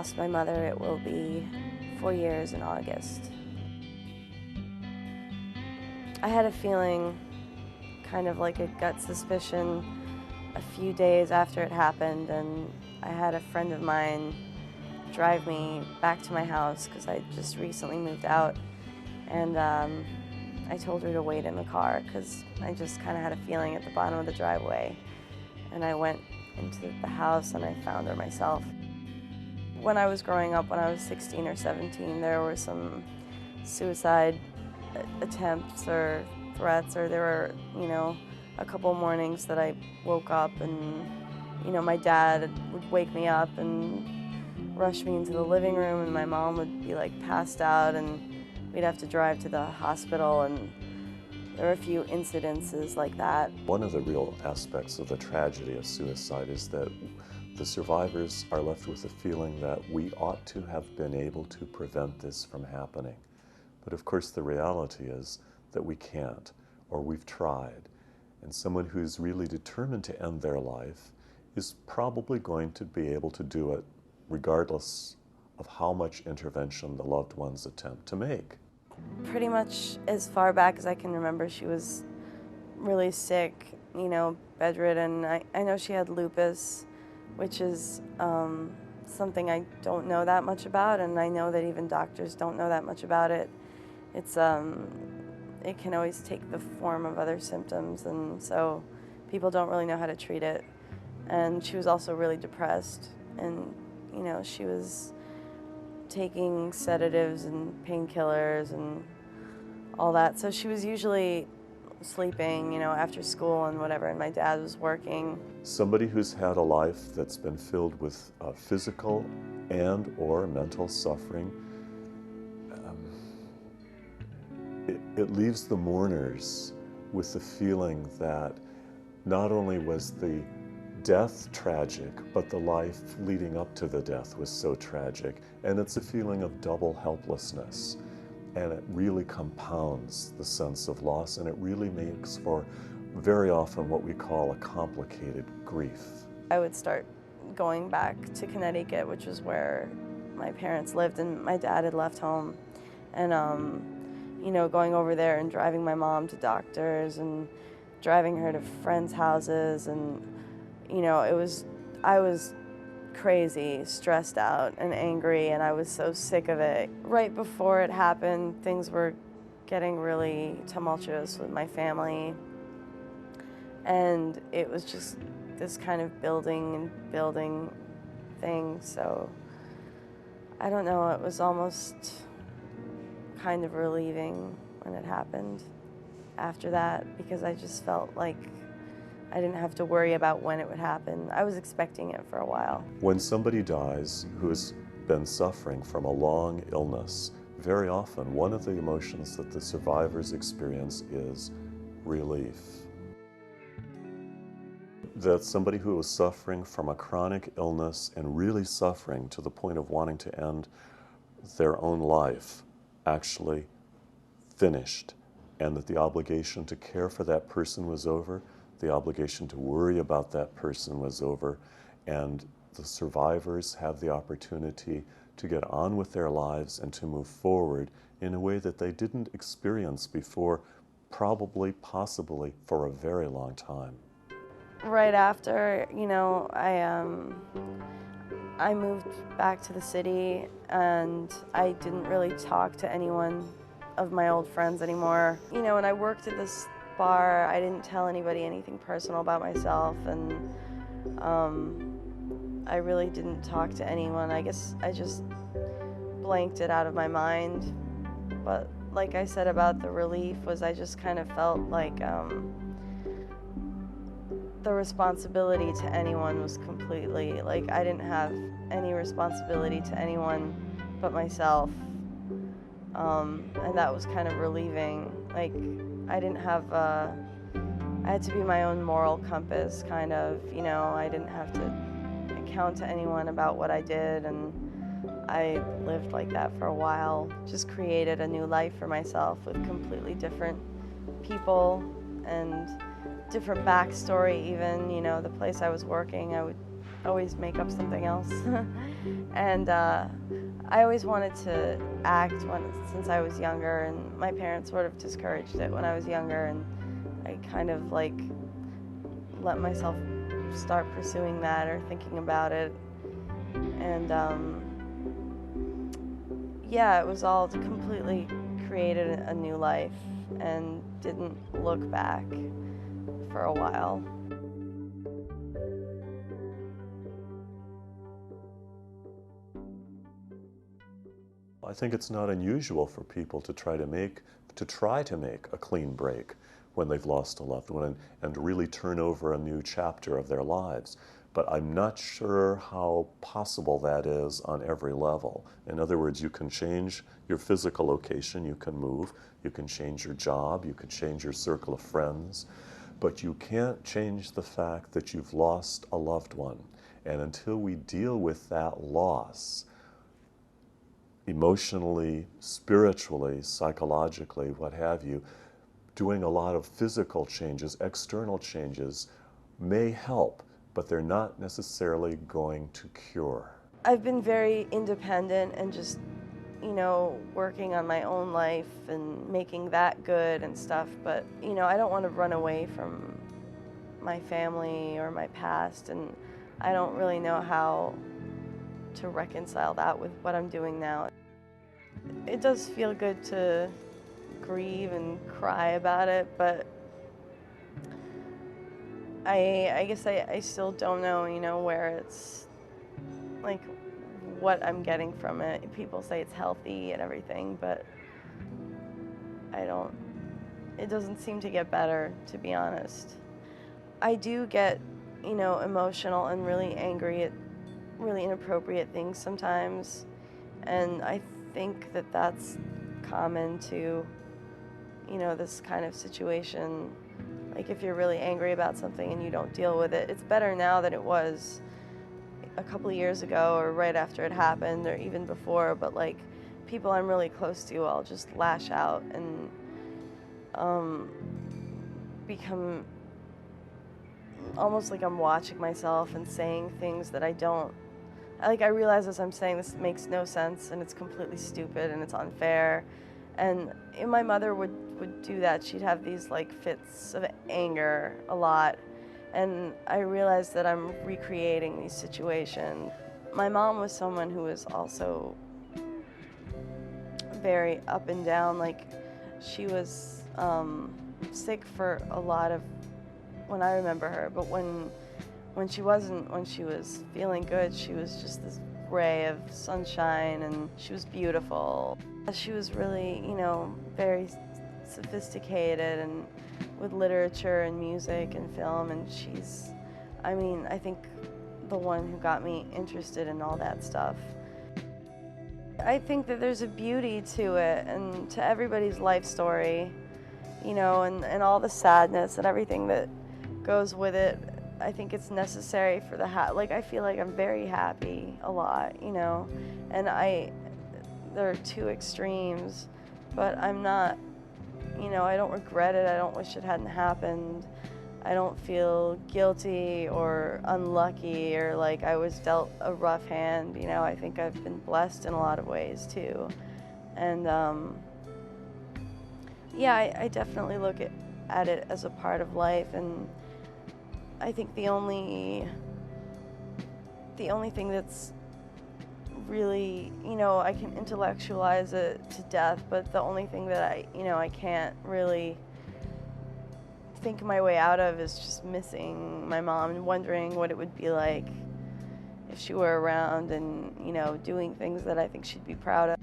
lost my mother. It will be 4 years in August. I had a feeling, kind of like a gut suspicion, a few days after it happened, and I had a friend of mine drive me back to my house because I just recently moved out, and I told her to wait in the car because I just kind of had a feeling at the bottom of the driveway, and I went into the house and I found her myself. When I was growing up, when I was 16 or 17, there were some suicide attempts or threats, or there were, a couple mornings that I woke up and, my dad would wake me up and rush me into the living room, and my mom would be like passed out, and we'd have to drive to the hospital, and there were a few incidences like that. One of the real aspects of the tragedy of suicide is that the survivors are left with the feeling that we ought to have been able to prevent this from happening. But of course the reality is that we can't, or we've tried. And someone who's really determined to end their life is probably going to be able to do it regardless of how much intervention the loved ones attempt to make. Pretty much as far back as I can remember, she was really sick, bedridden. I know she had lupus, which is something I don't know that much about, and I know that even doctors don't know that much about it. It can always take the form of other symptoms, and so people don't really know how to treat it. And she was also really depressed, and she was taking sedatives and painkillers and all that. So she was usually sleeping, after school and whatever, and my dad was working. Somebody who's had a life that's been filled with physical and or mental suffering, it leaves the mourners with the feeling that not only was the death tragic, but the life leading up to the death was so tragic. And it's a feeling of double helplessness. And it really compounds the sense of loss, and it really makes for very often what we call a complicated grief. I would start going back to Connecticut, which was where my parents lived, and my dad had left home. And, going over there and driving my mom to doctors and driving her to friends' houses, and I was crazy, stressed out, and angry, and I was so sick of it. Right before it happened, things were getting really tumultuous with my family, and it was just this kind of building and building thing. So I don't know, it was almost kind of relieving when it happened after that, because I just felt like I didn't have to worry about when it would happen. I was expecting it for a while. When somebody dies who has been suffering from a long illness, very often one of the emotions that the survivors experience is relief. That somebody who is suffering from a chronic illness and really suffering to the point of wanting to end their own life actually finished, and that the obligation to care for that person was over, the obligation to worry about that person was over, and the survivors have the opportunity to get on with their lives and to move forward in a way that they didn't experience before, possibly for a very long time. Right after, I moved back to the city, and I didn't really talk to anyone of my old friends anymore. When I worked at this bar, I didn't tell anybody anything personal about myself, and I really didn't talk to anyone. I guess I just blanked it out of my mind. But like I said about the relief, was I just kind of felt like the responsibility to anyone was completely, like, I didn't have any responsibility to anyone but myself. And that was kind of relieving. Like, I didn't have, I had to be my own moral compass, kind of, I didn't have to account to anyone about what I did, and I lived like that for a while. Just created a new life for myself with completely different people and different backstory even. The place I was working, I would always make up something else. And I always wanted to act since I was younger, and my parents sort of discouraged it when I was younger, and I kind of like let myself start pursuing that or thinking about it. And yeah, it was all completely created a new life and didn't look back for a while. I think it's not unusual for people to try to make a clean break when they've lost a loved one and really turn over a new chapter of their lives. But I'm not sure how possible that is on every level. In other words, you can change your physical location, you can move, you can change your job, you can change your circle of friends, but you can't change the fact that you've lost a loved one. And until we deal with that loss, emotionally, spiritually, psychologically, what have you, doing a lot of physical changes, external changes may help, but they're not necessarily going to cure. I've been very independent and just, working on my own life and making that good and stuff, but, I don't want to run away from my family or my past, and I don't really know how to reconcile that with what I'm doing now. It does feel good to grieve and cry about it, but I guess I still don't know, where it's, like, what I'm getting from it. People say it's healthy and everything, but it doesn't seem to get better, to be honest. I do get, emotional and really angry at really inappropriate things sometimes, and I think that that's common to, this kind of situation. Like, if you're really angry about something and you don't deal with it, it's better now than it was a couple of years ago or right after it happened or even before, but like people I'm really close to, I'll just lash out and become almost like I'm watching myself and saying things that I don't. I realize as I'm saying this makes no sense and it's completely stupid and it's unfair. And my mother would do that. She'd have these like fits of anger a lot. And I realized that I'm recreating these situations. My mom was someone who was also very up and down. Like, she was sick for a lot of when I remember her, but when she wasn't, when she was feeling good, she was just this ray of sunshine, and she was beautiful. She was really, very sophisticated and with literature and music and film, and I think the one who got me interested in all that stuff. I think that there's a beauty to it and to everybody's life story, and all the sadness and everything that goes with it. I think it's necessary for I feel like I'm very happy a lot, and there are two extremes, but I'm not, I don't regret it. I don't wish it hadn't happened. I don't feel guilty or unlucky or like I was dealt a rough hand. I think I've been blessed in a lot of ways too. And yeah, I definitely look at it as a part of life, and I think the only thing that's really, I can intellectualize it to death, but the only thing that I can't really think my way out of is just missing my mom and wondering what it would be like if she were around and, doing things that I think she'd be proud of.